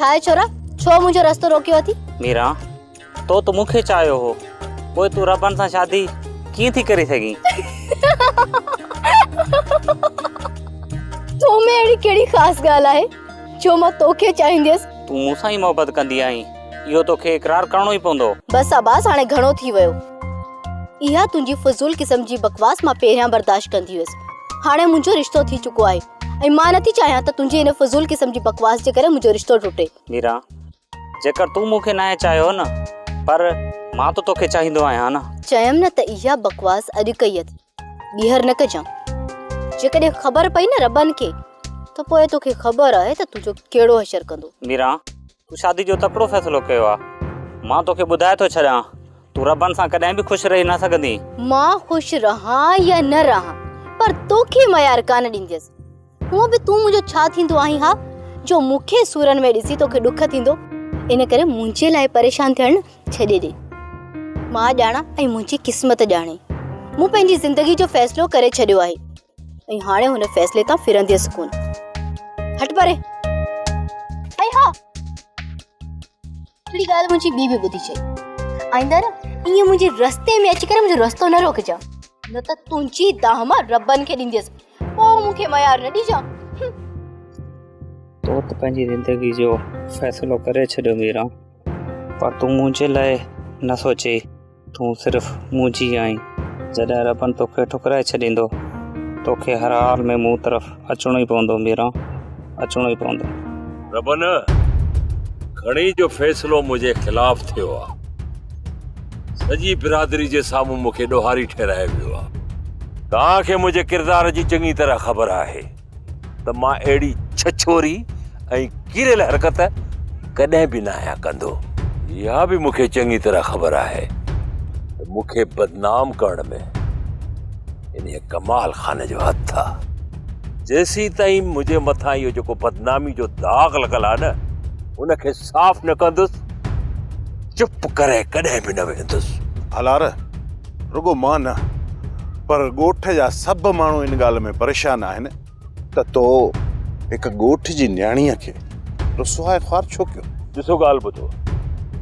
छाए छोरा छो मुझे रास्तो रोकियो थी? मीरा तो मुखे चायो हो कोई तू रबन सा शादी की थी करी सगी? तो में एड़ी केड़ी खास गाल है जो मां तोखे चाहिंदियस? तू मूंसा ही मोहब्बत कंदी आई यो तोखे इकरार करणो ही पवंदो। बस आबास हाणे घणो थी वयो। इहा तुंजी फजूल किस्म जी बकवास मां पहिरियां बर्दाश्त कंदी हुयस। हाणे मुंजो रिश्तो थी चुको आहे ऐं मां नथी चाहियां त तुंजी इन फजूल किस्म जी बकवास जे करे मुंजो रिश्तो टूटे। मीरा जेकर तू मुखे ना चायो न पर मां तो तोखे चाहिंदो आया ना। चयम न त इहा बकवास अॼु कई थी ॿीहर न कजां। जेकॾहिं ख़बर पई न रबन के तो पोइ तोखे ख़बर आहे त तुंजो केड़ो हशर कंदो। मीरा तू शादी जो तकड़ो फैसलो कयो आ मां तोखे ॿुधाए तो छॾां तू रबन सां कॾहिं भी खुश रही ना सघंदी। मां खुश रहा या न रहा पर तोखे मयार कान ॾींदस। हुआ भी तू मुंजो छा थींदो आहीं हा जो मुखे सूरन में ॾिसी तोखे दुख थींदो। इन करे मुंजे लाइ परेशान थियण छॾे ॾे। मां ॼाणा ऐं मुंजी किस्मत ॼाणे। मूं पंहिंजी ज़िंदगी जो फैसलो करे छॾियो आहे ऐं हाणे हुन फैसले तां फिरंदीअस कोन। हट परे। ऐं हा थोड़ी ॻाल्हि मुंजी ॿी भी ॿुधी छॾ। आईंदा न ईअं मुंजे रस्ते में अची करे मुंजो रस्तो न रोकजां न त तुंजी दाह मां रबन खे ॾींदीअस पोइ मूंखे मयार न ॾिजां। तो पंहिंजी ज़िंदगी जो फैसलो करे छॾियो मीरा पर तू मुंहिंजे लाइ न सोचे तू सिर्फ़ मुंहिंजी आई। जॾहिं रबन तोखे ठुकराए छॾींदो तोखे हर हाल में मूं तरफ़ अचणो ई पवंदो मीरा अचणो ई पवंदो। रबन घणी जो फैसलो मुझे खिलाफ थियो आ सजी बिरादरी जे साम्हूं मूंखे ॾोहारी ठहिराए वियो आ। तव्हांखे मुंहिंजे किरदार जी चङी तरह ख़बर आहे त मां अहिड़ी छछोरी ऐं कीरियल हरकत कॾहिं बि न आहियां कंदो। इहा बि मूंखे चङी तरह ख़बर आहे त मूंखे बदनाम करण में इन कमाल खान जो हथ आहे। जेसी ताईं मुंहिंजे मथां इहो जेको बदनामी जो दाग लॻल आहे न उनखे साफ़ न कंदुसि चुप करे कॾहिं बि न वेंदुसि। हलार रुगो मां न पर ॻोठ जा सभु माण्हू इन ॻाल्हि में परेशान आहिनि त तो हिकु ॻोठ जी न्याणीअ खे रुसवाए ख्वार छो कयो। ॾिसो ॻाल्हि ॿुधो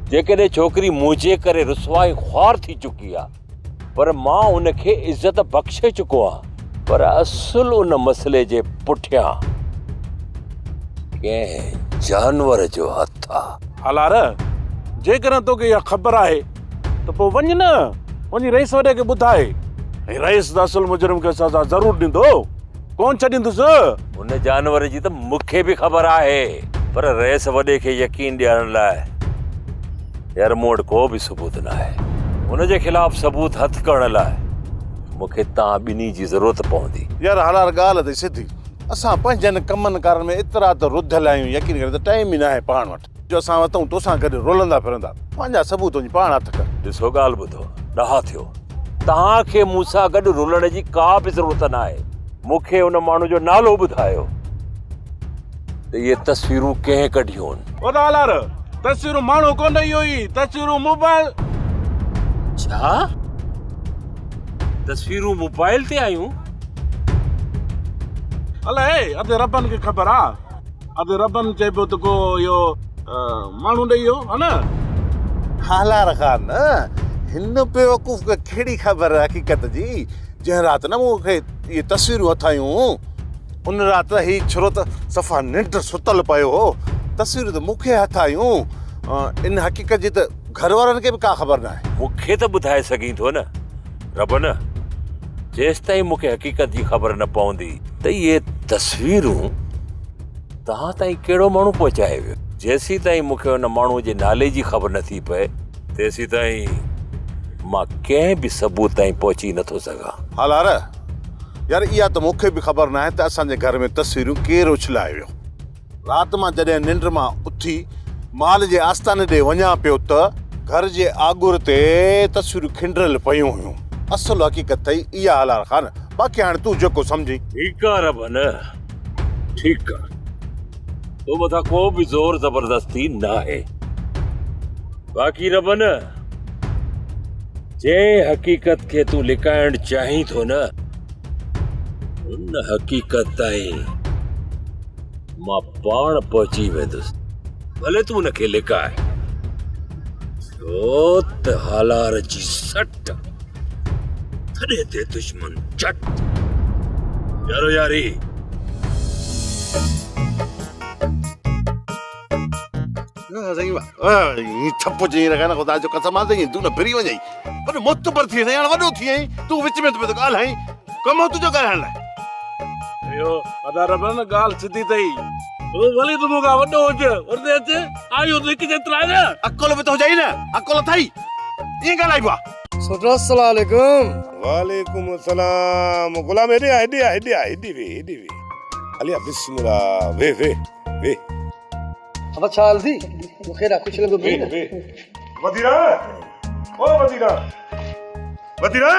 जेकॾहिं छोकिरी मुंहिंजे करे रुसवाई ख्वार थी चुकी आहे पर मां उनखे इज़त बख़्शे चुको आहियां पर असुल उन मसइले जे पुठियां कंहिं जानवर जो हथ आहे। हलार जेकर तोखे इहा ख़बर आहे त पोइ वञ न वञी रईस वॾे खे ॿुधाए ऐं रईस असुल मुजरिम खे सज़ा ज़रूर ॾींदो कोन छॾींदुसि। उन जानवर जी त मूंखे बि ख़बर आहे पर रईस वॾे खे यकीन ॾियण लाइ यार मूं वटि को बि सबूत न आहे। उनजे खिलाफ़ सबूत हथ करण लाइ मूंखे तव्हां ॿिन्ही जी ज़रूरत पवंदी। यार हलार ॻाल्हि अथई सिधी असां पंहिंजनि कमनि कारनि में एतिरा त रुधियल आहियूं यकीन करे त टाइम ई न आहे पाण वटि जो असां वठूं तोसां गॾु रोलंदा फिरंदा पंहिंजा सबूत तुंहिंजी पाण हथ कर। ॾिसो ॻाल्हि ॿुधो ॾहा थियो तव्हांखे मूंसां गॾु रुलण जी का बि ज़रूरत न आहे। मूंखे उन माण्हू जो नालो ॿुधायो त इहे तस्वीरूं कंहिं कढियूं आहिनि। ओ हलार तस्वीरूं माण्हू कोन इहो ई तस्वीरूं मोबाइल। छा तस्वीरूं मोबाइल ते आयूं? अलाए अधे रबन खे ख़बर आहे अधे रबन चए पियो त को इहो माण्हू ॾेई वियो है न। हलार खान हिन बेवकूफ़ खे कहिड़ी ख़बर हक़ीक़त जी जंहिं राति न मूंखे इहे तस्वीरूं हथायूं उन राति ही छो त सफ़ा निंड सुतल पियो हो तस्वीरूं त मूंखे हथायूं इन हक़ीक़त जी त घर वारनि खे बि का ख़बर न आहे। मूंखे त ॿुधाए सघीं थो न रबन जेसि ताईं मूंखे हक़ीक़त जी ख़बर न पवंदी त इहे तस्वीरूं तव्हां ताईं कहिड़ो माण्हू पहुचाए वियो। जेसी ताईं मूंखे हुन माण्हू जे नाले जी ख़बर नथी पए तेसी ताईं मां कंहिं बि सबूत ताईं पहुची नथो सघां। हलार यार इहा त मूंखे बि ख़बर न आहे त असांजे घर में तस्वीरूं केरु उछलाए वियो। राति मां जॾहिं निंड मां उथी माल जे आस्थाने ॾे वञा पियो त घर जे आगुर ते तस्वीरूं खिंडरल पयूं हुयूं। असुल हक़ीक़त थई इहा हलार खान बाक़ी हाणे तूं जेको सम्झी। ठीकु आहे रबन ठीकु आहे तो मथां को बि ज़ोर ज़बरदस्ती न आहे। बाक़ी रबन जे हक़ीक़त खे तूं लिकाइण चाहीं थो न उन हक़ीक़त ताईं मां पाण पहुची वेंदुसि भले तू उनखे लिकाए छो त हालार जी सट थॾे ते दुश्मन झट यारो यारी छप चई रखा न ख़ुदा जो कसम आहे तूं न फिरी वञई पर मुतबर थी हाणे वॾो थी आई तूं विच में तो ॻाल्हाई कमु तुंहिंजो ॻाल्हाइण लाइ इहो अदा रबन ॻाल्हि सिधी अथई भली तूं मूंखां वॾो हुजे वरदे अचे आयो तूं हिकु जेतिरा न अकुल बि त हुजई न अकुल अथई ईअं ॻाल्हाइबो आहे अस्सलाम वालेकुम। वालेकुम अस्सलाम। गुलाम हेॾे आ हेॾे वे अलिया बिस्मिल्लाह वे अब चाल थी मुखेरा कुछ लॻो वे वदीरा ओ वदीरा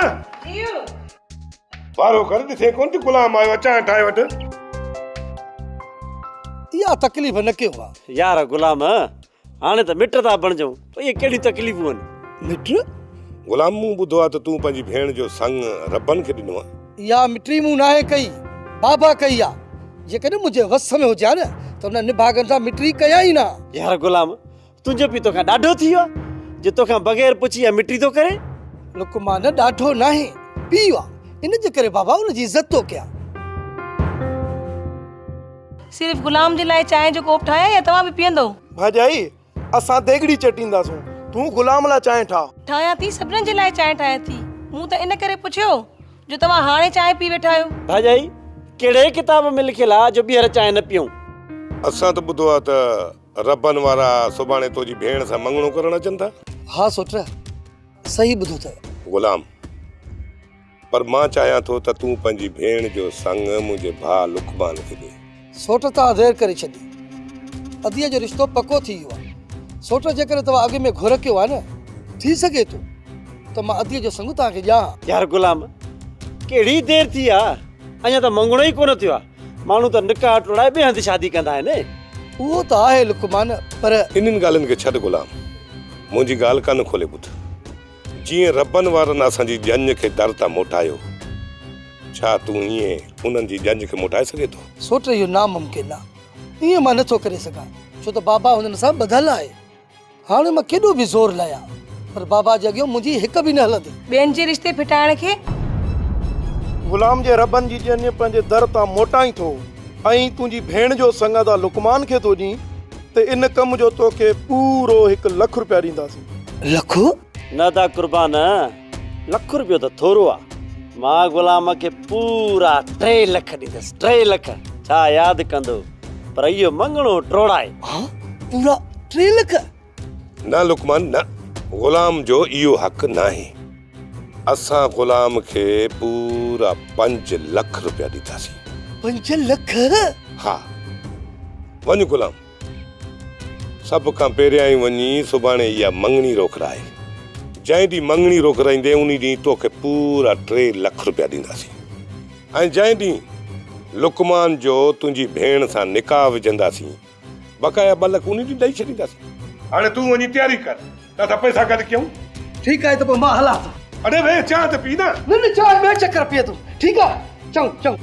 बारो कर ॾिसे कोन थी गुलाम आयो अचां ठाहे वठ इहा तकलीफ़ न कयो आहे यार गुलाम हाणे त मिट था बणजऊं तो ये कहिड़ी तकलीफ़ूं आहिनि मिट गुलाम मूं ॿुधो आहे त तूं पंहिंजी भेण जो संग रबन खे ॾिनो आहे इहा मिटी मूं नाहे कई बाबा कई आहे जेकॾहिं मुंहिंजे वस में हुजे न त हुन निभागनि सां मिटी कया ई न यार गुलाम तुंहिंजो पीउ तोखां ॾाढो थी वियो जे तोखां बग़ैर पुछी मिटी थो करे लुकमान ॾाढो नाहे पीउ आहे इन जे करे बाबा हुनजी इज़त थो कयां सिर्फ गुलाम जे लाइ चांहि जो कोप ठाहिया या तव्हां बि पीअंदो भाॼाई असां देगड़ी चटींदासूं तूं गुलाम लाइ चांहि ठाहियां थी सभिनीनि जे लाइ चांहि ठाहियां थी मूं त इन करे पुछियो जो तव्हां हाणे चांहि पी वेठा आहियो भाॼाई कहिड़े किताब में लिखियल आहे जो ॿीहर चांहि न पियूं असां त ॿुधो आहे त रबन वारा सुभाणे तुंहिंजी भेण सां मंगणो करणु अचनि था हा सोट सही ॿुधो अथव गुलाम पर मां चाहियां थो त तूं पंहिंजी भेण जो संग मुंहिंजे भाउ लुकमान खे ॾे सोट तव्हां देरि करे छॾी अदीअ जो रिश्तो पको थी वियो आहे सोट जेकॾहिं तव्हां अॻु में घुर कयो आहे न थी सघे थो त मां अदीअ जो संग तव्हांखे ॾियां यार गुलाम कहिड़ी देरि थी आहे अञा त मंगणो ई कोन थियो आहे माण्हू त निकाह टोड़ाए ॿिए हंधि शादी कंदा आहिनि उहो त आहे लुकमान पर इन्हनि ॻाल्हियुनि खे छॾ गुलाम मुंहिंजी ॻाल्हि कान खोले ॿुध जीअं रबन वारनि असांजी जंज खे दर तां मोटायो छा तूं ईअं उन्हनि जी जंज खे मोटाए सघे थो सोट इहो नामुमकिन आहे ईअं मां नथो करे सघां छो त बाबा हुननि सां ॿधल आहे हाणे मां केॾो बि ज़ोर लायां पर बाबा जे अॻियां मुंहिंजी हिक बि न हलंदी ॿियनि जे रिश्ते फिटाइण खे गुलाम जे रबन जी जन पंहिंजे दर तां मोटाई थो ऐं तुंहिंजी भेण जो संग अदा लुकमान खे थो ॾी त इन कम जो तोखे पूरो 1 लख रुपया ॾींदासीं लख न था कुर्बान लख रुपयो त थोरो आहे मां गुलाम खे पूरा 3 लख ॾींदसि 3 लख छा यादि कंदो पर इहो मंगणो टोड़ाए पूरा 3 लख न लुकमान न गुलाम जो इहो हक़ नाहे असां गुलाम खे पूरा 5 लख रुपया ॾींदासीं 5 लख हा वञ गुलाम सभ खां पहिरियां ई वञी सुभाणे इहा मंगणी रोकड़ाए जंहिं ॾींहुं मंगणी रोकड़ाईंदे उन ॾींहुं तोखे पूरा 3 लख रुपया ॾींदासीं ऐं जंहिं ॾींहुं लुकमान जो तुंहिंजी भेण सां निकाह विझंदासीं बकाया 2 लख उन ॾींहुं ॾेई छॾींदासीं हाणे तूं वञी तयारी कर त पैसा गॾु कयूं ठीकु आहे त पोइ मां हलां थो अरे वे चाह त पी न न चाह में चक्कर पिए थो ठीकु आहे चऊं चङो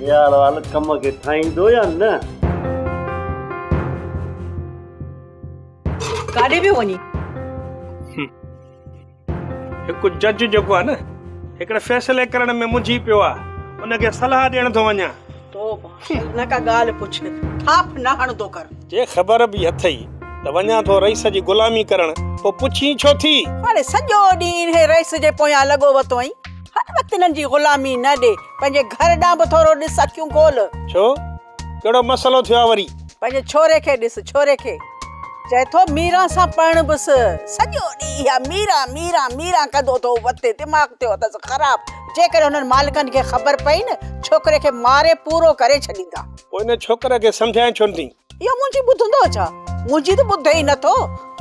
यार वाल कम खे ठाहींदो या न काॾे पियो वञी हिकु जज जेको आहे न हिकिड़े फ़ैसिले करण में मुंझी पियो आहे उनखे सलाह ॾियण थो वञा न का ॻाल्हि पुछ थाप न हणंदो कर जे ख़बर बि अथई त वञा थो रईस जी गुलामी करण पोइ पुछी छो थी हाणे सॼो ॾींहुं हे रईस जे पोयां लॻो वतो आहीं हर वक़्तु हिननि जी गुलामी न ॾे पंहिंजे घर ॾांहुं बि थोरो ॾिस अखियूं खोल छो कहिड़ो मसइलो थियो आहे वरी पंहिंजे छोरे खे ॾिस छोरे खे चए थो मीरा सां पढ़ बसि सॼो ॾींहुं मीरा मीरा मीरा कंदो थो वते दिमाग़ थियो अथसि ख़राबु जेकॾहिं हुननि मालिकनि खे ख़बर पई न छोकिरे खे मारे पूरो करे छॾींदा पोइ इन छोकिरे खे सम्झाए छो थी इहो मुंहिंजी ॿुधंदो छा मुंहिंजी त ॿुधे ई नथो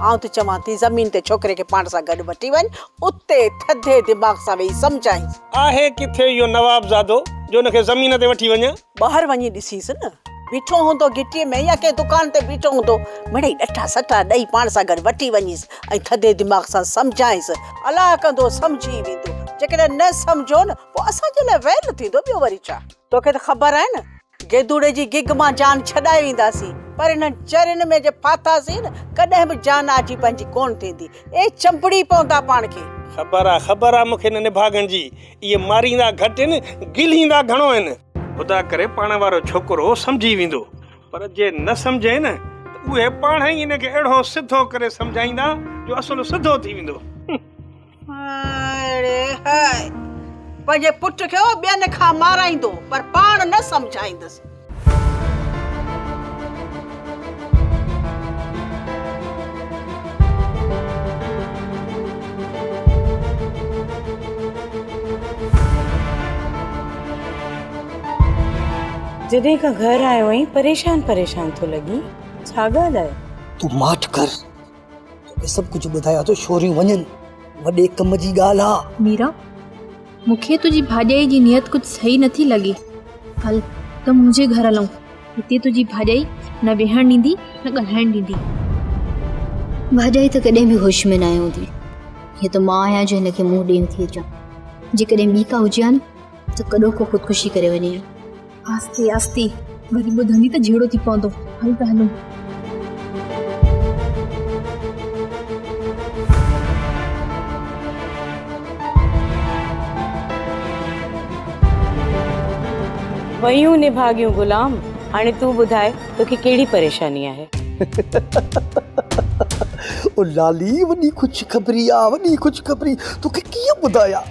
आउं त चवां थी ज़मीन ते छोकिरे खे पाण सां गॾु वठी वञ उते थधे दिमाग़ सां वेही सम्झाईं आहे किथे इहो नवाबज़ादो जो हुनखे ज़मीन ते वठी वञे ॿाहिरि वञी ॾिसीसि न बीठो हूंदो गिटीअ में या कंहिं दुकान ते बीठो हूंदो मिड़ई ॾठा सठा ॾेई पाण सां गॾु वठी वञीसि ऐं थधे दिमाग़ सां सम्झाईंसि अलाह कंदो सम्झी वेंदो जेकॾहिं न सम्झो न पोइ असांजे लाइ वैल थींदो ॿियो वरी छा। तोखे त ख़बर आहे न गेदूड़े जी गिग मां जान छॾाए वेंदासीं, पर हिन चरनि में जे फाथासीं न कॾहिं बि जान आजी पंहिंजी कोन थींदी। ए चंपड़ी पवंदा पाण खे। ख़बर आहे मूंखे न निभागन जी, इहे मारींदा घटि आहिनि, गिलींदा घणो आहिनि। ख़ुदा करे पाण वारो छोकिरो सम्झी वेंदो, पर जे न सम्झे न त उहे पाण ई हिनखे अहिड़ो सिधो करे सम्झाईंदा जो असुलु सिधो थी वेंदो। पंहिंजे पुट खे ॿियनि खां माराईंदो पर पाण न सम्झाईंदसि। जॾहिं खां घर आयो आहीं परेशान थो लॻी, छा ॻाल्हि आहे? तूं माठ कर, तोखे सभु कुझु ॿुधाया थो, छोरियूं वञनि, वॾे कम जी ॻाल्हि आहे। मीरा, मूंखे तुंहिंजी भाॼाई जी नियत कुझु सही नथी लॻे। हल त मुंहिंजे घर हलूं, हिते तुंहिंजी भाॼाई न वेहण ॾींदी न ॻाल्हाइण ॾींदी। भाॼाई त कॾहिं बि होश में न हूंदी, हीअ त मां आहियां जो हिनखे मुंहुं ॾियण थी अचां। जेकॾहिं ॿी का हुजे हा न त कॾो को ख़ुदकुशी करे वञे। आस्ते आस्ते, वरी ॿुधंदी त झेड़ो थी पवंदो। हल त हलूं। वयूं निभागियूं गुलाम, हाणे तूं ॿुधाए तोखे कहिड़ी परेशानी आहे? ओ लाली, वॾी ख़ुशख़बरी आहे, वॾी ख़ुशख़बरी। तोखे कीअं ॿुधायां?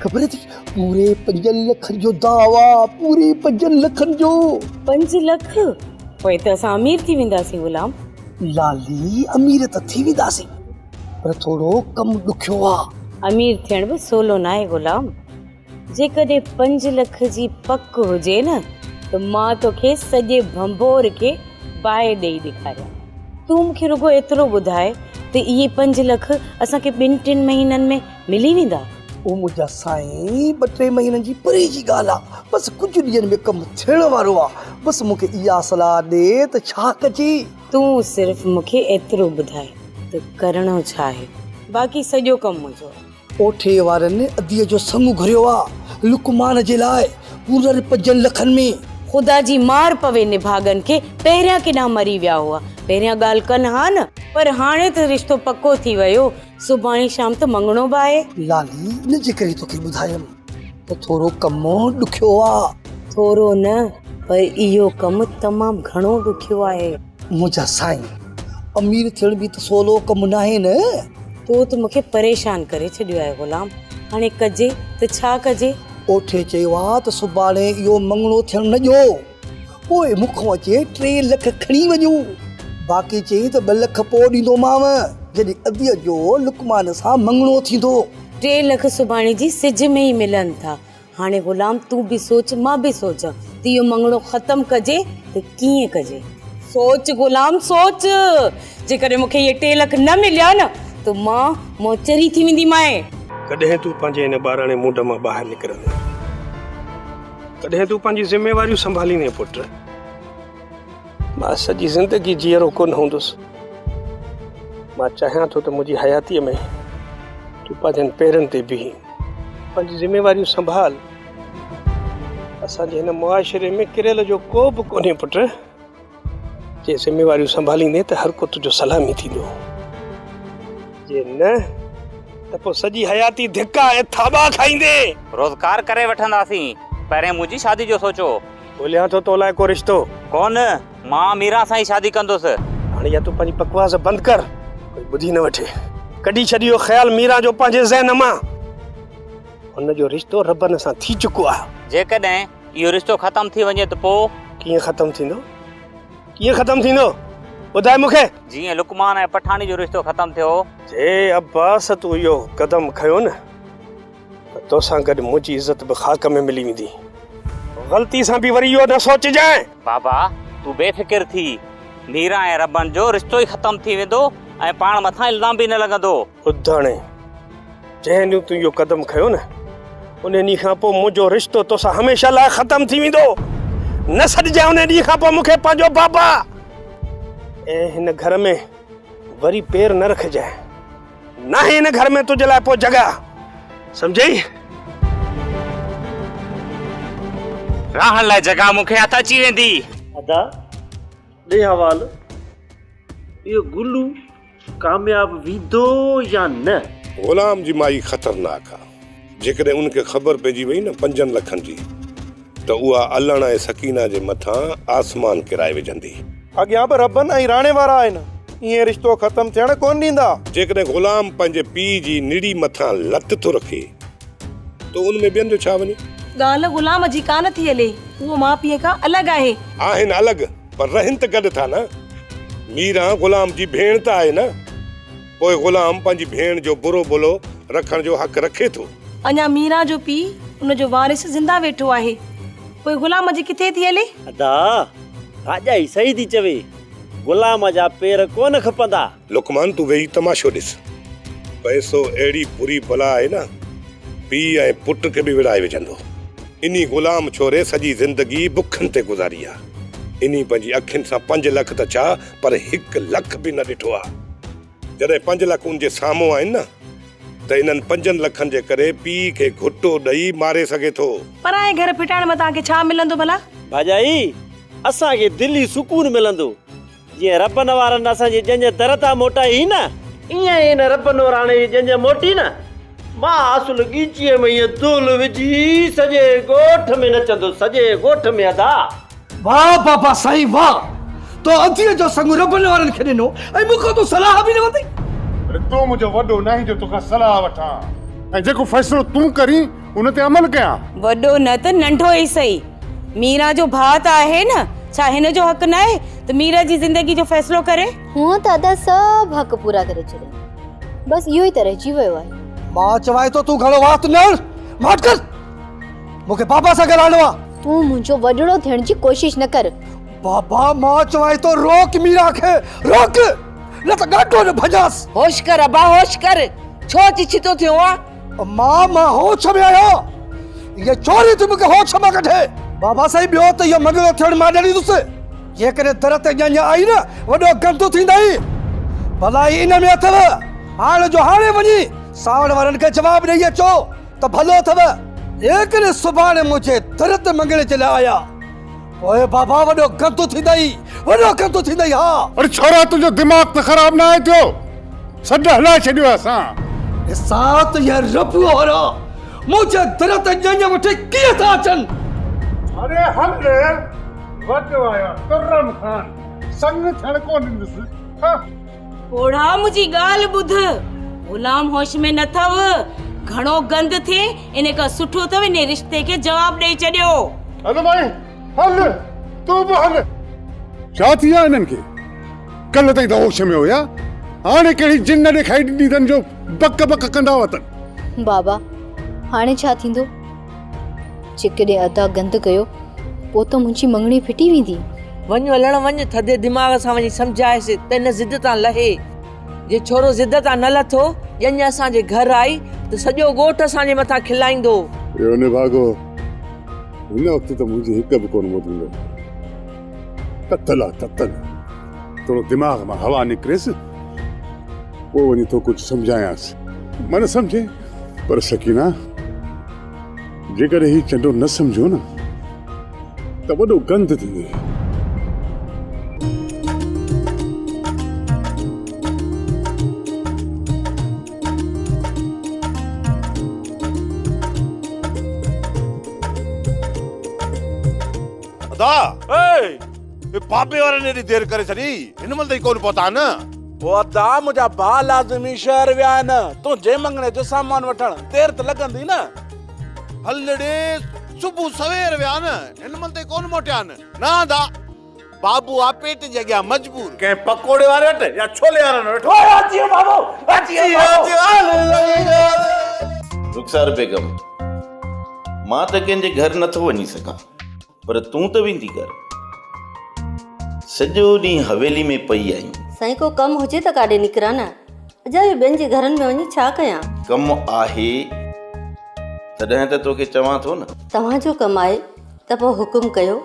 ख़बर थी, पूरे 5 लख जो दावा, पूरे 5 लखनि जो। 5 लख? पोइ त असां अमीर थी वेंदासीं गुलाम। लाली, अमीर त थी वेंदासीं, पर थोरो कमु ॾुखियो आहे। अमीर थियण बि सवलो न आहे गुलाम। जेकॾहिं 5 लख जी पक हुजे न त मां तोखे सॼे भंबोर खे बाहि ॾेई ॾेखारियां। तूं मूंखे रुगो एतिरो ॿुधाए त इहे 5 लख असांखे 2-3 महीननि में मिली वेंदा? ओ मुंहिंजा साईं, 2-3 महीननि जी परे जी ॻाल्हि आहे। बसि कुझु ॾींहंनि में कमु थियण वारो आहे। बसि मूंखे इहा सलाह ॾे त छा कजे। तूं सिर्फ़ मूंखे एतिरो ॿुधाए त करणो छा आहे, बाक़ी सॼो कमु मुंहिंजो। ओठे वारनि अदीअ जो संग घुरियो आहे लुकमान जे लाइ, पूरे 5 लखनि में। ख़ुदा जी मार पवे निभागन खे, पहिरियां केॾा मरी विया हुआ। पहिरियां ॻाल्हि कनि हा न, पर हाणे त रिश्तो पको थी वियो। सुभाणे शाम त मंगणो बि आहे। लाली, इन जे करे तोखे ॿुधायमि त थोरो कमु ॾुखियो आहे। थोरो न, पर इहो कमु तमामु घणो ॾुखियो आहे। मुंहिंजा साईं, अमीर थियण बि त सवलो कमु न आहे न। तो त मूंखे परेशान करे छॾियो आहे गुलाम। हाणे कजे त छा कजे? ओठे चयो आहे त सुभाणे इहो मंगणो थियण न ॾियो, पोइ मूंखां अचे 3 लख खणी वञो, बाक़ी चई त 2 लख पोइ ॾींदोमांव जॾहिं अदीअ जो लुकमान सां मंगणो थींदो। 3 लख सुभाणे जी सिज में ई मिलनि था। हाणे गुलाम, तूं बि सोच, मां बि सोचां त इहो मंगणो ख़तमु कजे त कीअं कजे। सोच गुलाम, सोच। जेकॾहिं मूंखे इहे 3 लख न मिलिया न त मां मोचरी थी वेंदी माए। कॾहिं तूं पंहिंजे हिन ॿारणे मुंड मां ॿाहिरि निकिरंदे, कॾहिं तूं पंहिंजी ज़िम्मेवारियूं संभालींदे पुट। मां सॼी ज़िंदगी जीअरो कोन हूंदुसि। मां चाहियां थो त मुंहिंजी हयातीअ में तूं पंहिंजनि पेरनि ते बीह, पंहिंजी ज़िम्मेवारियूं संभाल। असांजे हिन मुआशिरे में किरियल जो को बि कोन्हे पुट। जे ज़िम्मेवारियूं संभालींदे त हर को तुंहिंजो सलामी थींदो, जे न त पोइ सॼी हयाती धिका ऐं थाबा खाईंदे। रोज़गार करे वठंदासीं, पहिरें मुंहिंजी शादी जो सोचो। ॻोल्हियां थो तो लाइ को रिश्तो। कोन, मां मीरा सां ई शादी कंदुसि। हाणे या तूं पंहिंजी बकवास बंदि कर, कोई ॿुधी न वठे। कढी छॾियो ख़्याल मीरा जो पंहिंजे ज़हन मां। हुनजो रिश्तो रबन सां थी चुको आहे। जेकॾहिं इहो रिश्तो ख़तम थी वञे त पोइ कीअं ख़तम थींदो? कीअं ख़तम थींदो ॿुधाए मूंखे। जीअं लुकमान ऐं पठानी जो रिश्तो ख़तम थियो। जे अब्बास तूं इहो क़दम खयो न त तोसां गॾु मुंहिंजी इज़त बि ख़ाक में मिली वेंदी। ग़लती सां बि वरी इहो न सोचजांइ। बाबा, तूं बेफ़िक्र थी। मीरा ऐं रबन जो रिश्तो ई ख़तम थी वेंदो ऐं पाण मथां इल्ज़ाम बि न लॻंदो। ॿुधाणे, जंहिं ॾींहुं तूं इहो क़दम खयो न, उन ॾींहुं खां पोइ मुंहिंजो रिश्तो तोसां हमेशह लाइ ख़तम थी वेंदो। न सॾजांइ उन ॾींहुं खां पोइ मूंखे पंहिंजो बाबा। ऐं हिन घर में वरी पेर न रखजांइ, न हिन घर में तुंहिंजे लाइ पोइ जॻह। सम्झई? रहण लाइ जगह मूंखे हथ अची वेंदी। अदा ॾे हवाल, इहो गुल्लू कामयाब वींदो या न? गुलाम जी माई ख़तरनाक आहे। जेकॾहिं उनखे ख़बर पइजी वई न 5 लखनि जी, त उहा अलण ऐं सकीना जे मथां आसमान किराए विझंदी। अॻियां बि रबन ऐं राणे वारा आहिनि, ईअं रिश्तो ख़तम थियण कोन ॾींदा। जेकॾहिं गुलाम पंहिंजे पीउ जी निड़ी मथां लत थो रखे त उन में ॿियनि जो छा वञे? ॻाल्हि गुलाम जी कान थी हले, उहो माउ पीउ खां अलॻि आहे। आहिनि अलॻि पर रहनि त गॾु था न। मीरा गुलाम जी भेण त आहे न, पोइ गुलाम पंहिंजी भेण जो बुरो भलो रखण जो हक़ रखे थो। अञा मीरा जो पीउ उन जो वारिस ज़िंदा वेठो आहे, पोइ गुलाम जी किथे थी हले? अदा भाॼाई सही थी चवे, गुलाम जा पेर कोन खपंदा। लुकमान तूं वेही तमाशो ॾिस। पैसो अहिड़ी बुरी बला आहे न, पीउ ऐं पुट खे बि विड़ाए विझंदो। इन्ही गुलाम छोरे सॼी ज़िंदगी बुखनि ते गुज़ारी आहे। इन्ही पंहिंजी अखियुनि सां 5 लख त छा पर 1 लख बि न ॾिठो आहे। जॾहिं 5 लख उनजे साम्हूं आहिनि न, त इन्हनि 5 लखनि जे करे पीउ खे घुटो ॾेई मारे सघे थो। पराए घर फिटाइण में तव्हांखे छा मिलंदो भला? भाॼाई असांखे दिली सुकून मिलंदो। जीअं रबन वारनि असांजे जंज दर तां मोटाई न, ईअं ई न रबन वाराणे जी जंज मोटी न। मां असुल ॻीचीअ में इहो धूल विझी सॼे ॻोठ में नचंदो, सॼे ॻोठ में। अदा वाह बाबा साईं वाह, तो अधीअ जो संग रबन वारनि खे ॾिनो ऐं मूंखां तो सलाह बि न वरिती। तूं मुंहिंजो वॾो न जो तोखां सलाह वठां ऐं जेको फ़ैसिलो तूं करीं उन ते अमल कयां। वॾो न त नंढो ई सही, मीरा जो भाउ त आहे न, छा हिन जो हक़ न आहे त मीरा जी ज़िंदगी जो फ़ैसिलो करे? हूअं त अदा सभु हक़ पूरा करे छॾिया, बसि इहो ई त रहिजी वियो आहे। मां चवां तो तूं घणो वात न माट कर, मूंखे बाबा सां ॻाल्हाइणो आहे। तूं मुंहिंजो वॾड़ो थियण जी कोशिश न कर। बाबा मां चवां तो रोक मीरा खे, रोक, न त गाटो न भजास। होश कर अबा, होश कर। छो चिचितो थियो आहे? मां होश में आयो, ये चोरी तू मूंखे होश में कढे। बाबा साईं ॿियो त इहो मंगलो थियण मां न ॾींदुसि। जेकॾहिं दर ते ॼञ आई न वॾो गंदो थींदई। भलाई इन में अथव, हाणे जो हाणे वञी सावण वारनि खे जवाब ॾेई अचो त भलो अथव। जेकॾहिं सुभाणे मुंहिंजे दर ते मंगणे जे लाइ आया, ओए बाबा वॾो गंदो थींदई, वॾो गंदो थींदई। हा अरे छोरा तुंहिंजो दिमाग़ त ख़राब न आहे थियो, सॾ हलाए छॾियो असां। ॾिसां त इहे रब वारा मुंहिंजे दर ते ॼञ वठी कीअं था अचनि। अरे हल वॾो आया तुर्रम खान, संग थियण कोन ॾींदुसि। ओड़ा मुंहिंजी ॻाल्हि ॿुध, गुलाम होश में न अथव। घणो गंद थिए इन खां सुठो अथव इन रिश्ते खे जवाब ॾेई छॾियो। हलो भाई हल, तूं बि हल। छा थी आहे इन्हनि खे? कल्ह ताईं त होश में हुया, हाणे कहिड़ी जिन ॾेखारी ॾिनी अथनि जो बक बक कंदा वतन। बाबा हाणे छा थींदो? जेकॾहिं अदा गंद कयो पोइ त मुंहिंजी मंगणी फिटी वेंदी। वञ हलण वञ, थधे दिमाग़ सां वञी सम्झाएसि त इन ज़िद तां लहे। जे छोरो ज़िद तां न लथो, ॼञ असांजे घर आई त सॼो ॻोठ असांजे मथां खिलाईंदो। इहो निभागो, हिन वक़्तु त मुंहिंजी हिक बि कोन ॿुधंदो। ततल आहे ततल, थोरो दिमाग़ मां हवा निकिरेसि, पोइ वञी तो कुझु सम्झायांसि। मन सम्झे, पर सकीना जेकॾहिं हीउ चंडो न सम्झो न त वॾो गंद थींदे। बाबे वारनि एॾी देर करे छॾी, हिन महिल ताईं कोन पहुता न। वो अदा मुंहिंजा भाउ लाज़मी शहर विया आहिनि, तूं जे मंगणे जो सामान वठण देर त लॻंदी न। हल ॾे, सुबुह सवेर विया न, हिन महिल ताईं कोन मोटिया न। न दा बाबू आ पेट जे अॻियां मजबूर। कंहिं पकोड़े वारे वटि या छोले वारे वटि। रुखसार बेगम, मां त कंहिंजे घर नथो वञी सघां, पर तूं त वेंदी कर। सॼो ॾींहुं हवेली में पई आई। साईं को कम हुजे त काॾे निकिरा न, अजायो ॿियनि जे घरनि में वञी छा कयां? कम आहे तॾहिं त तोखे चवां थो न। तव्हांजो कम आहे त पोइ हुकुम कयो,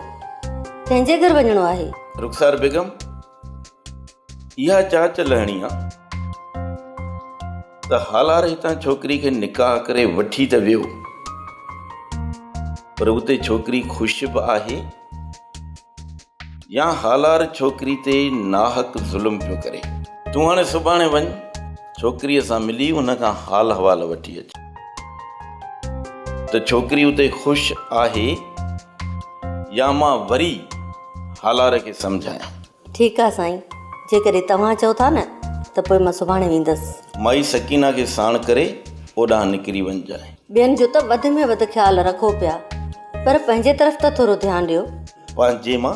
कंहिंजे घर वञिणो आहे? रुखसार बेगम, इहा चाच लहणी आहे त हालार हितां छोकिरी खे निकाह करे वठी त वियो, पर उते छोकिरी ख़ुशि बि आहे या हालार छोकिरी ते नाहक ज़ुल्म पियो करे। तूं हाणे सुभाणे वञ, छोकिरीअ सां मिली उन खां हाल हवाल वठी अच त छोकिरी उते ख़ुशि आहे या मां वरी हालार खे सम्झायां। ठीकु आहे साईं, जेकॾहिं तव्हां चओ था न त पोइ मां सुभाणे वेंदसि। माई सकीना खे साण करे ओॾांहुं निकिरी वञजांइ। ॿियनि जो त वधि में वधि ख़्यालु रखो पिया, पर पंहिंजे तरफ़ त थोरो ध्यानु ॾियो। पंहिंजे मां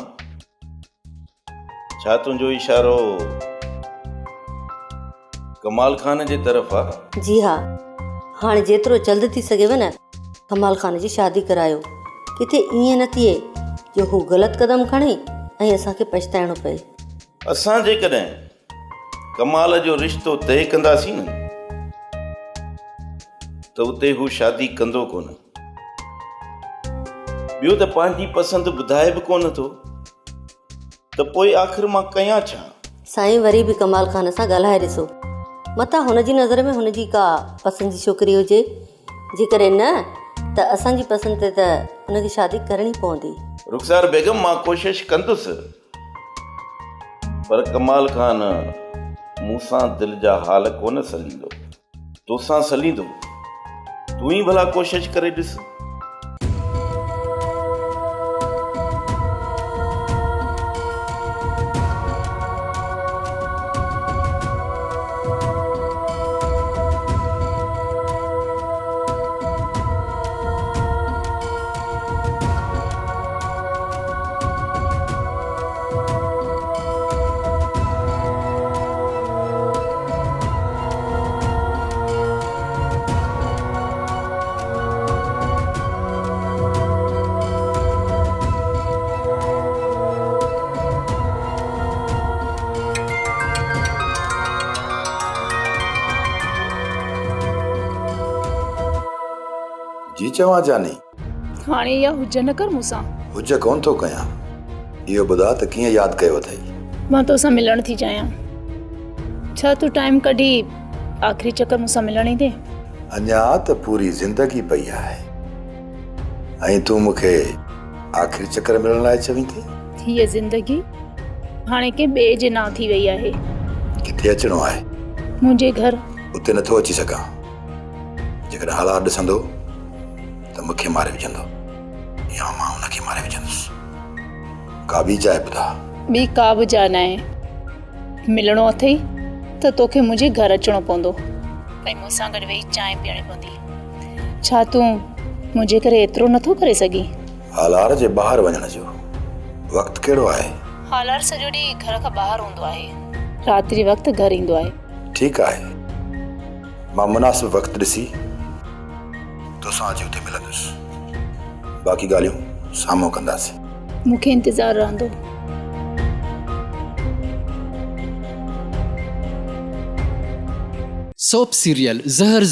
छा तुंहिंजो इशारो कमाल खान जे तरफ़ आहे? जी हा, हाणे जेतिरो जल्द थी सघेव न कमाल खान जी शादी करायो। किथे ईअं न थिए जो हू ग़लति क़दम खणे ऐं असांखे पछताइणो पए। असां जेकॾहिं कमाल जो रिश्तो तइ कंदासीं न त उते हू शादी कंदो कोन। ॿियो त पंहिंजी पसंदि ॿुधाए बि कोन थो, त पोइ आख़िर मां कयां छा? साईं वरी बि कमाल खान सां ॻाल्हाए ॾिसो, मथां हुनजी नज़र में हुनजी का पसंदि जी छोकिरी हुजे। जेकॾहिं न त असांजी पसंदि ते त हुनखे शादी करणी पवंदी। रुखसार बेगम, मां कोशिशि कंदुसि, पर कमाल खान मूंसां दिलि जा हाल कोन सलींदो, तोसां सलींदो। तूं ई भला कोशिशि करे ॾिस। जी चवां जानी, हाणे इहा हुज न कर मूंसां। हुज कोन थो कयां, इहो ॿुधा त कीअं यादि कयो अथई? मां तोसां मिलण थी चाहियां। छा तूं टाइम कढी आख़िरी चक्कर मूंसां मिलण ईंदे? अञा त पूरी ज़िंदगी पई आहे ऐं तूं मूंखे आख़िरी चक्कर मिलण लाइ चवीं थी? हीअ ज़िंदगी हाणे के ॿिए जे नाम थी वई आहे। किथे अचिणो आहे? मुंहिंजे घर। उते नथो अची सघां। जेकॾहिं हालात ॾिसंदो त मूंखे मारे विझंदो या मां हुनखे मारे विझंदुसि। का ॿी जाइ ॿुधा। ॿी का बि जाइ न आहे। मिलणो अथई त तोखे मुंहिंजे घर अचिणो पवंदो ऐं मूंसां गॾु वेही चांहि पीअणी पवंदी। छा तूं मुंहिंजे करे एतिरो नथो करे सघीं? हालार जे ॿाहिरि वञण जो वक़्तु कहिड़ो आहे? हालार सॼो ॾींहुं घर खां ॿाहिरि हूंदो आहे, रात्रि वक़्तु घर ईंदो आहे। ठीकु आहे, मां मुनासिब वक़्तु ॾिसी तोसां अची उते मिलंदुसि। बाक़ी ॻाल्हियूं साम्हूं कंदासीं। मूंखे इंतज़ारु रहंदो। सोप सीरियल ज़हर